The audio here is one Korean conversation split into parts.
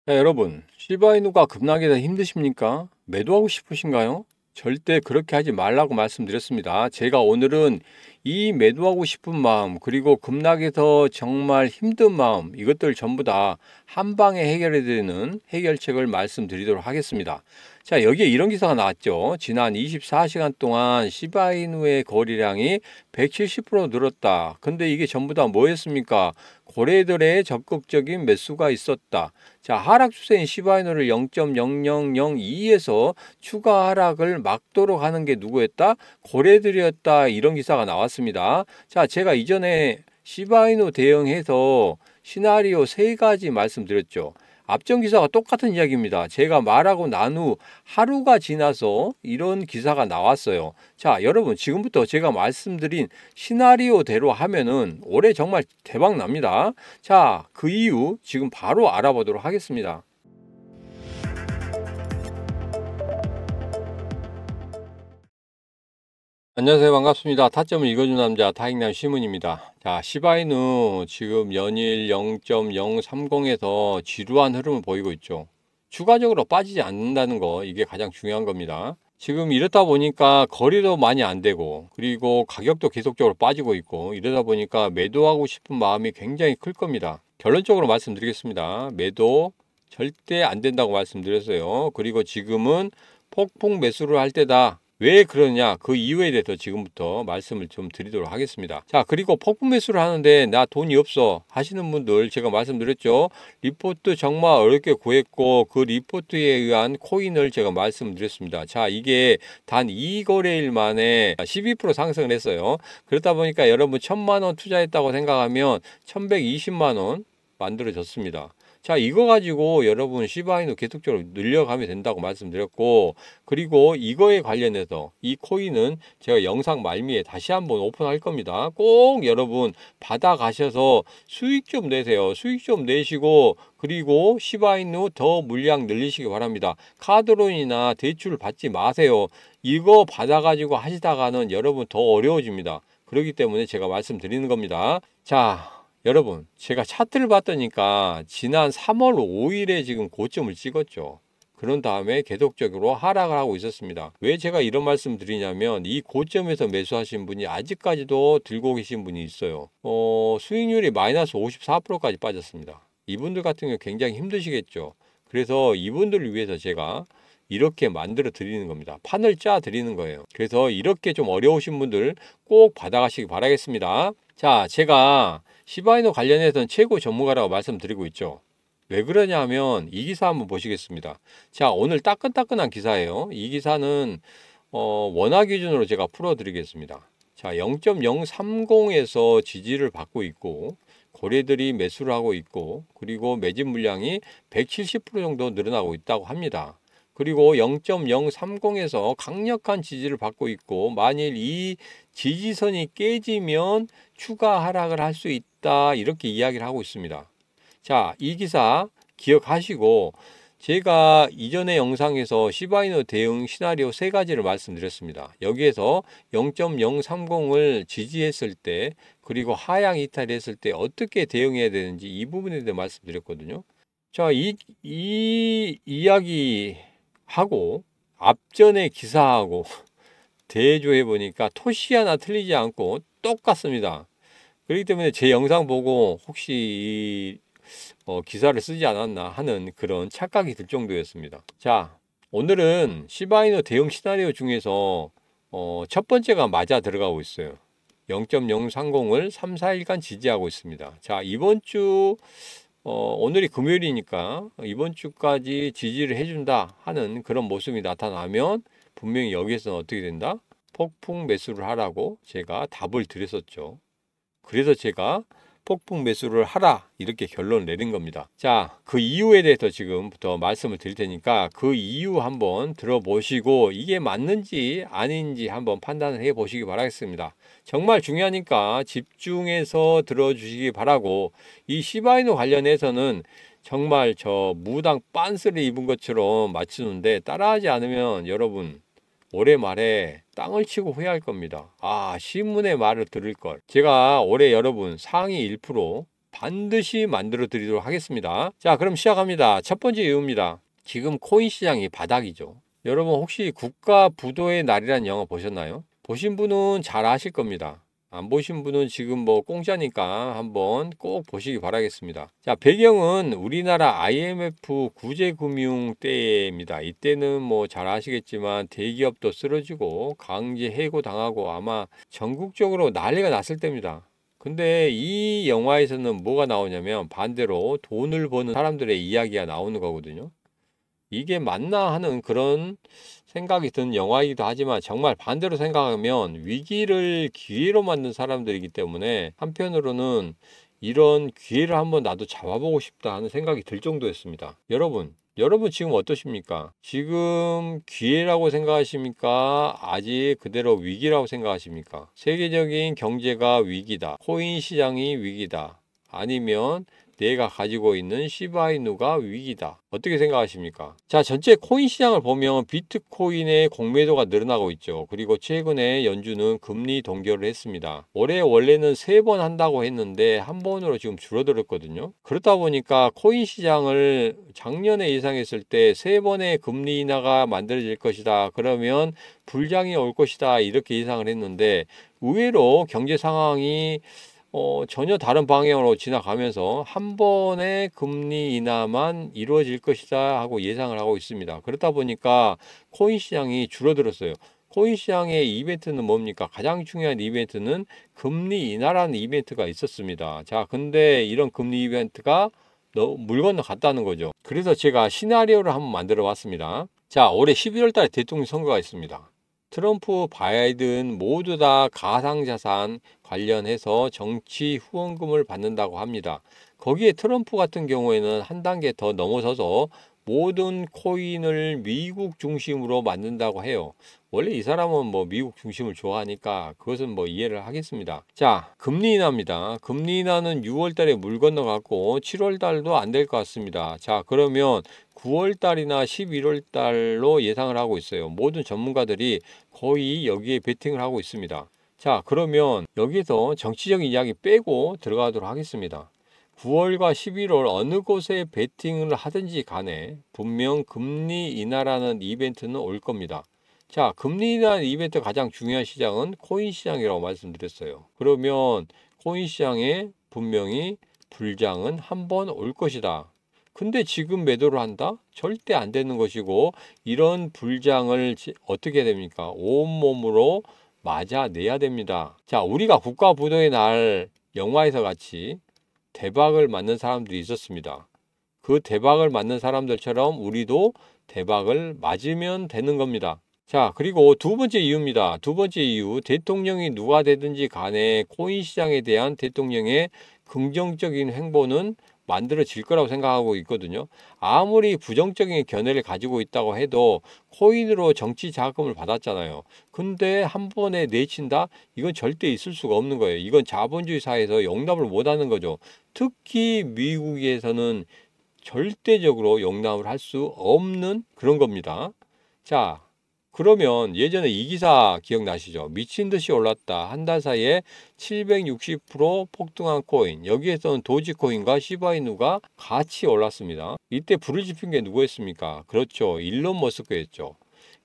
자, 여러분, 시바이누가 급락해서 힘드십니까? 매도하고 싶으신가요? 절대 그렇게 하지 말라고 말씀드렸습니다. 제가 오늘은 이 매도하고 싶은 마음, 그리고 급락해서 정말 힘든 마음, 이것들 전부 다 한 방에 해결해야 되는 해결책을 말씀드리도록 하겠습니다. 자, 여기에 이런 기사가 나왔죠. 지난 24시간 동안 시바이누의 거래량이 170% 늘었다. 근데 이게 전부 다 뭐였습니까? 고래들의 적극적인 매수가 있었다. 자, 하락 추세인 시바이누를 0.0002에서 추가 하락을 막도록 하는 게 누구였다? 고래들이었다. 이런 기사가 나왔습니다. 자, 제가 이전에 시바이누 대응해서 시나리오 3가지 말씀드렸죠. 앞전 기사가 똑같은 이야기입니다. 제가 말하고 난 후 하루가 지나서 이런 기사가 나왔어요. 자, 여러분, 지금부터 제가 말씀드린 시나리오대로 하면은 올해 정말 대박 납니다. 자, 그 이유 지금 바로 알아보도록 하겠습니다. 안녕하세요. 반갑습니다. 타점을 읽어준 남자 타익남 시문입니다. 자, 시바이누 지금 연일 0.030에서 지루한 흐름을 보이고 있죠. 추가적으로 빠지지 않는다는 거, 이게 가장 중요한 겁니다. 지금 이렇다 보니까 거리도 많이 안 되고, 그리고 가격도 계속적으로 빠지고 있고, 이러다 보니까 매도하고 싶은 마음이 굉장히 클 겁니다. 결론적으로 말씀드리겠습니다. 매도 절대 안 된다고 말씀드렸어요. 그리고 지금은 폭풍 매수를 할 때다. 왜 그러냐, 그 이유에 대해서 지금부터 말씀을 좀 드리도록 하겠습니다. 자, 그리고 폭풍 매수를 하는데 나 돈이 없어 하시는 분들, 제가 말씀드렸죠. 리포트 정말 어렵게 구했고 그 리포트에 의한 코인을 제가 말씀드렸습니다. 자, 이게 단 2거래일 만에 12% 상승을 했어요. 그렇다 보니까 여러분 1000만원 투자했다고 생각하면 1120만원 만들어졌습니다. 자, 이거 가지고 여러분 시바이누 계속적으로 늘려가면 된다고 말씀드렸고, 그리고 이거에 관련해서 이 코인은 제가 영상 말미에 다시 한번 오픈할 겁니다. 꼭 여러분 받아가셔서 수익 좀 내세요. 수익 좀 내시고, 그리고 시바이누 더 물량 늘리시기 바랍니다. 카드론이나 대출 받지 마세요. 이거 받아가지고 하시다가는 여러분 더 어려워집니다. 그렇기 때문에 제가 말씀드리는 겁니다. 자, 여러분, 제가 차트를 봤더니까 지난 3월 5일에 지금 고점을 찍었죠. 그런 다음에 계속적으로 하락을 하고 있었습니다. 왜 제가 이런 말씀 드리냐면, 이 고점에서 매수하신 분이 아직까지도 들고 계신 분이 있어요. 수익률이 마이너스 54%까지 빠졌습니다. 이분들 같은 경우 굉장히 힘드시겠죠. 그래서 이분들을 위해서 제가 이렇게 만들어 드리는 겁니다. 판을 짜 드리는 거예요. 그래서 이렇게 좀 어려우신 분들 꼭 받아가시기 바라겠습니다. 자, 제가 시바이누 관련해서는 최고 전문가라고 말씀드리고 있죠. 왜 그러냐 하면 이 기사 한번 보시겠습니다. 자, 오늘 따끈따끈한 기사예요. 이 기사는 원화 기준으로 제가 풀어드리겠습니다. 자, 0.030에서 지지를 받고 있고, 고래들이 매수를 하고 있고, 그리고 매집 물량이 170% 정도 늘어나고 있다고 합니다. 그리고 0.030에서 강력한 지지를 받고 있고, 만일 이 지지선이 깨지면 추가 하락을 할 수 있다, 이렇게 이야기를 하고 있습니다. 자, 이 기사 기억하시고, 제가 이전의 영상에서 시바이누 대응 시나리오 3가지를 말씀드렸습니다. 여기에서 0.030을 지지했을 때, 그리고 하향 이탈했을 때 어떻게 대응해야 되는지 이 부분에 대해 말씀드렸거든요. 자, 이 이야기하고 앞전의 기사하고 대조해 보니까 토시 하나 틀리지 않고 똑같습니다. 그렇기 때문에 제 영상 보고 혹시 기사를 쓰지 않았나 하는 그런 착각이 들 정도였습니다. 자, 오늘은 시바이누 대응 시나리오 중에서 첫 번째가 맞아 들어가고 있어요. 0.030을 3, 4일간 지지하고 있습니다. 자, 이번 주 오늘이 금요일이니까 이번 주까지 지지를 해준다 하는 그런 모습이 나타나면 분명히 여기에서는 어떻게 된다? 폭풍 매수를 하라고 제가 답을 드렸었죠. 그래서 제가 폭풍 매수를 하라 이렇게 결론을 내린 겁니다. 자, 그 이유에 대해서 지금부터 말씀을 드릴 테니까 그 이유 한번 들어보시고 이게 맞는지 아닌지 한번 판단을 해 보시기 바라겠습니다. 정말 중요하니까 집중해서 들어주시기 바라고, 이 시바이누 관련해서는 정말 저 무당 빤스를 입은 것처럼 맞추는데 따라하지 않으면 여러분 올해 말에 땅을 치고 후회할 겁니다. 아, 신문의 말을 들을 걸. 제가 올해 여러분 상위 1%, 반드시 만들어 드리도록 하겠습니다. 자, 그럼 시작합니다. 첫 번째 이유입니다. 지금 코인 시장이 바닥이죠. 여러분 혹시 국가 부도의 날이라는 영화 보셨나요? 보신 분은 잘 아실 겁니다. 안 보신 분은 지금 뭐 공짜니까 한번 꼭 보시기 바라겠습니다. 자, 배경은 우리나라 IMF 구제금융 때입니다. 이때는 뭐 잘 아시겠지만 대기업도 쓰러지고 강제 해고 당하고 아마 전국적으로 난리가 났을 때입니다. 근데 이 영화에서는 뭐가 나오냐면 반대로 돈을 버는 사람들의 이야기가 나오는 거거든요. 이게 맞나 하는 그런 생각이 든 영화이기도 하지만 정말 반대로 생각하면 위기를 기회로 만든 사람들이기 때문에 한편으로는 이런 기회를 한번 나도 잡아보고 싶다 하는 생각이 들 정도였습니다. 여러분 지금 어떠십니까? 지금 기회라고 생각하십니까? 아직 그대로 위기라고 생각하십니까? 세계적인 경제가 위기다. 코인 시장이 위기다. 아니면 내가 가지고 있는 시바이누가 위기다. 어떻게 생각하십니까? 자, 전체 코인 시장을 보면 비트코인의 공매도가 늘어나고 있죠. 그리고 최근에 연준은 금리 동결을 했습니다. 올해 원래는 3번 한다고 했는데 한 번으로 지금 줄어들었거든요. 그렇다 보니까 코인 시장을 작년에 예상했을 때 3번의 금리 인하가 만들어질 것이다. 그러면 불장이 올 것이다. 이렇게 예상을 했는데 의외로 경제 상황이 전혀 다른 방향으로 지나가면서 한 번의 금리 인하만 이루어질 것이다 하고 예상을 하고 있습니다. 그렇다 보니까 코인 시장이 줄어들었어요. 코인 시장의 이벤트는 뭡니까? 가장 중요한 이벤트는 금리 인하라는 이벤트가 있었습니다. 자, 근데 이런 금리 이벤트가 물 건너갔다는 거죠. 그래서 제가 시나리오를 한번 만들어 봤습니다. 자, 올해 11월 달에 대통령 선거가 있습니다. 트럼프, 바이든 모두 다 가상자산 관련해서 정치 후원금을 받는다고 합니다. 거기에 트럼프 같은 경우에는 한 단계 더 넘어서서 모든 코인을 미국 중심으로 만든다고 해요. 원래 이 사람은 뭐 미국 중심을 좋아하니까 그것은 뭐 이해를 하겠습니다. 자, 금리 인하입니다. 금리 인하는 6월 달에 물 건너갔고 7월 달도 안 될 것 같습니다. 자, 그러면 9월 달이나 11월 달로 예상을 하고 있어요. 모든 전문가들이 거의 여기에 베팅을 하고 있습니다. 자, 그러면 여기서 정치적인 이야기 빼고 들어가도록 하겠습니다. 9월과 11월 어느 곳에 베팅을 하든지 간에 분명 금리 인하라는 이벤트는 올 겁니다. 자, 금리 인하 이벤트 가장 중요한 시장은 코인 시장이라고 말씀드렸어요. 그러면 코인 시장에 분명히 불장은 한 번 올 것이다. 근데 지금 매도를 한다? 절대 안 되는 것이고 이런 불장을 어떻게 됩니까? 온몸으로 맞아내야 됩니다. 자, 우리가 국가 부도의 날 영화에서 같이 대박을 맞는 사람들이 있었습니다. 그 대박을 맞는 사람들처럼 우리도 대박을 맞으면 되는 겁니다. 자, 그리고 두 번째 이유입니다. 두 번째 이유, 대통령이 누가 되든지 간에 코인 시장에 대한 대통령의 긍정적인 행보는 만들어질 거라고 생각하고 있거든요. 아무리 부정적인 견해를 가지고 있다고 해도 코인으로 정치 자금을 받았잖아요. 근데 한 번에 내친다? 이건 절대 있을 수가 없는 거예요. 이건 자본주의 사회에서 용납을 못하는 거죠. 특히 미국에서는 절대적으로 용납을 할 수 없는 그런 겁니다. 자, 그러면 예전에 이 기사 기억나시죠? 미친 듯이 올랐다. 한 달 사이에 760% 폭등한 코인. 여기에서는 도지코인과 시바이누가 같이 올랐습니다. 이때 불을 지핀 게 누구였습니까? 그렇죠. 일론 머스크였죠.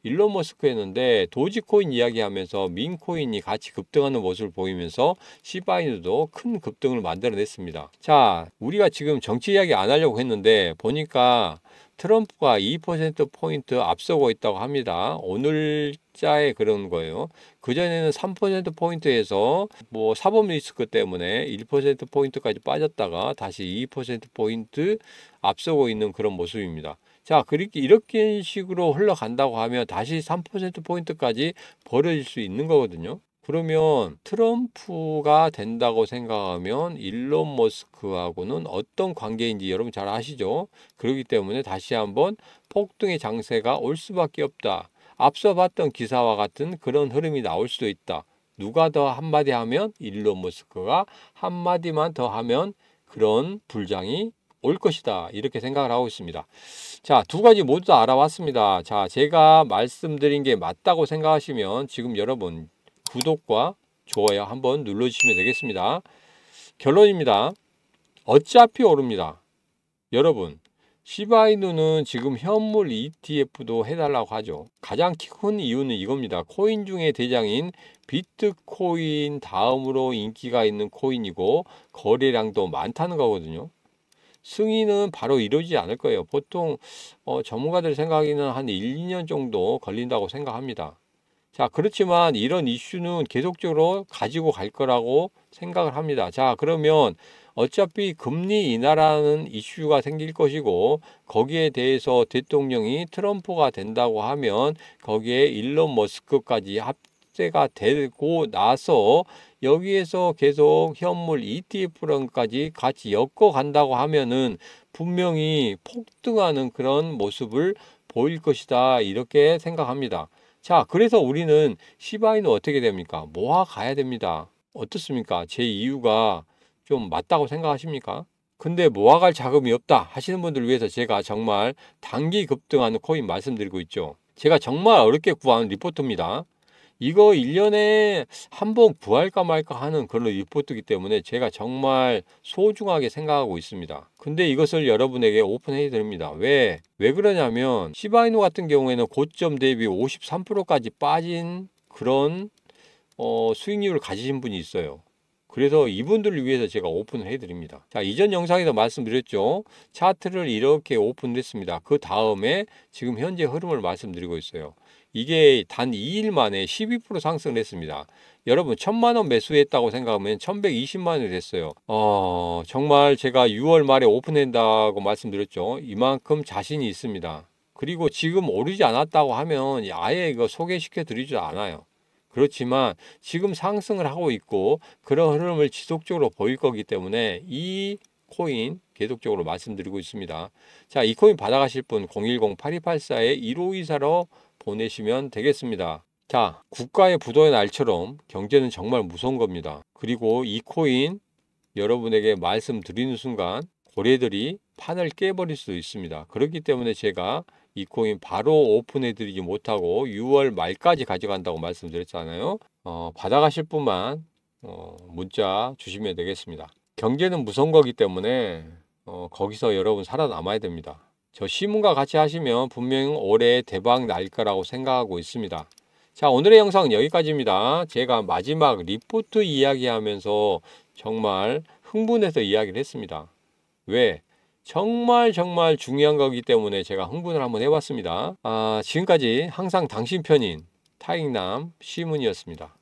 일론 머스크였는데 도지코인 이야기하면서 민코인이 같이 급등하는 모습을 보이면서 시바이누도 큰 급등을 만들어냈습니다. 자, 우리가 지금 정치 이야기 안 하려고 했는데 보니까 트럼프가 2%포인트 앞서고 있다고 합니다. 오늘자에 그런 거예요. 그전에는 3%포인트에서 뭐 사법 리스크 때문에 1%포인트까지 빠졌다가 다시 2%포인트 앞서고 있는 그런 모습입니다. 자, 그렇게 이렇게 식으로 흘러간다고 하면 다시 3%포인트까지 벌어질 수 있는 거거든요. 그러면 트럼프가 된다고 생각하면 일론 머스크하고는 어떤 관계인지 여러분 잘 아시죠? 그렇기 때문에 다시 한번 폭등의 장세가 올 수밖에 없다. 앞서 봤던 기사와 같은 그런 흐름이 나올 수도 있다. 누가 더 한마디 하면 일론 머스크가 한마디만 더 하면 그런 불장이 올 것이다. 이렇게 생각을 하고 있습니다. 자, 두 가지 모두 다 알아봤습니다. 자, 제가 말씀드린 게 맞다고 생각하시면 지금 여러분 구독과 좋아요 한번 눌러주시면 되겠습니다. 결론입니다. 어차피 오릅니다. 여러분, 시바이누는 지금 현물 ETF도 해달라고 하죠. 가장 큰 이유는 이겁니다. 코인 중에 대장인 비트코인 다음으로 인기가 있는 코인이고 거래량도 많다는 거거든요. 승인은 바로 이루어지지 않을 거예요. 보통 전문가들 생각에는 한 1, 2년 정도 걸린다고 생각합니다. 자, 그렇지만 이런 이슈는 계속적으로 가지고 갈 거라고 생각을 합니다. 자, 그러면 어차피 금리 인하라는 이슈가 생길 것이고 거기에 대해서 대통령이 트럼프가 된다고 하면 거기에 일론 머스크까지 합세가 되고 나서 여기에서 계속 현물 ETF랑까지 같이 엮어 간다고 하면은 분명히 폭등하는 그런 모습을 보일 것이다. 이렇게 생각합니다. 자, 그래서 우리는 시바이는 어떻게 됩니까? 모아 가야 됩니다. 어떻습니까? 제 이유가 좀 맞다고 생각하십니까? 근데 모아갈 자금이 없다 하시는 분들을 위해서 제가 정말 단기 급등하는 코인 말씀드리고 있죠. 제가 정말 어렵게 구한 리포트입니다. 이거 1년에 한 번 구할까 말까 하는 그런 리포트이기 때문에 제가 정말 소중하게 생각하고 있습니다. 근데 이것을 여러분에게 오픈해 드립니다. 왜 그러냐면 시바이누 같은 경우에는 고점 대비 53%까지 빠진 그런 수익률을 가지신 분이 있어요. 그래서 이분들을 위해서 제가 오픈을 해드립니다. 자, 이전 영상에서 말씀드렸죠. 차트를 이렇게 오픈을 했습니다. 그 다음에 지금 현재 흐름을 말씀드리고 있어요. 이게 단 2일 만에 12% 상승을 했습니다. 여러분 1000만 원 매수했다고 생각하면 1120만 원이 됐어요. 정말 제가 6월 말에 오픈한다고 말씀드렸죠. 이만큼 자신이 있습니다. 그리고 지금 오르지 않았다고 하면 아예 이거 소개시켜 드리지도 않아요. 그렇지만 지금 상승을 하고 있고 그런 흐름을 지속적으로 보일 거기 때문에 이 코인 계속적으로 말씀드리고 있습니다. 자, 이 코인 받아가실 분 010-8284-1524로 보내시면 되겠습니다. 자, 국가의 부도의 날처럼 경제는 정말 무서운 겁니다. 그리고 이 코인 여러분에게 말씀드리는 순간 고래들이 판을 깨버릴 수도 있습니다. 그렇기 때문에 제가 이 코인 바로 오픈해 드리지 못하고 6월 말까지 가져간다고 말씀드렸잖아요. 받아가실 분만 문자 주시면 되겠습니다. 경제는 무서운 거기 때문에 거기서 여러분 살아남아야 됩니다. 저 시문과 같이 하시면 분명 올해 대박 날 거라고 생각하고 있습니다. 자, 오늘의 영상은 여기까지입니다. 제가 마지막 리포트 이야기하면서 정말 흥분해서 이야기를 했습니다. 왜? 정말 중요한 거기 때문에 제가 흥분을 한번 해봤습니다. 지금까지 항상 당신 편인 타익남 시문이었습니다.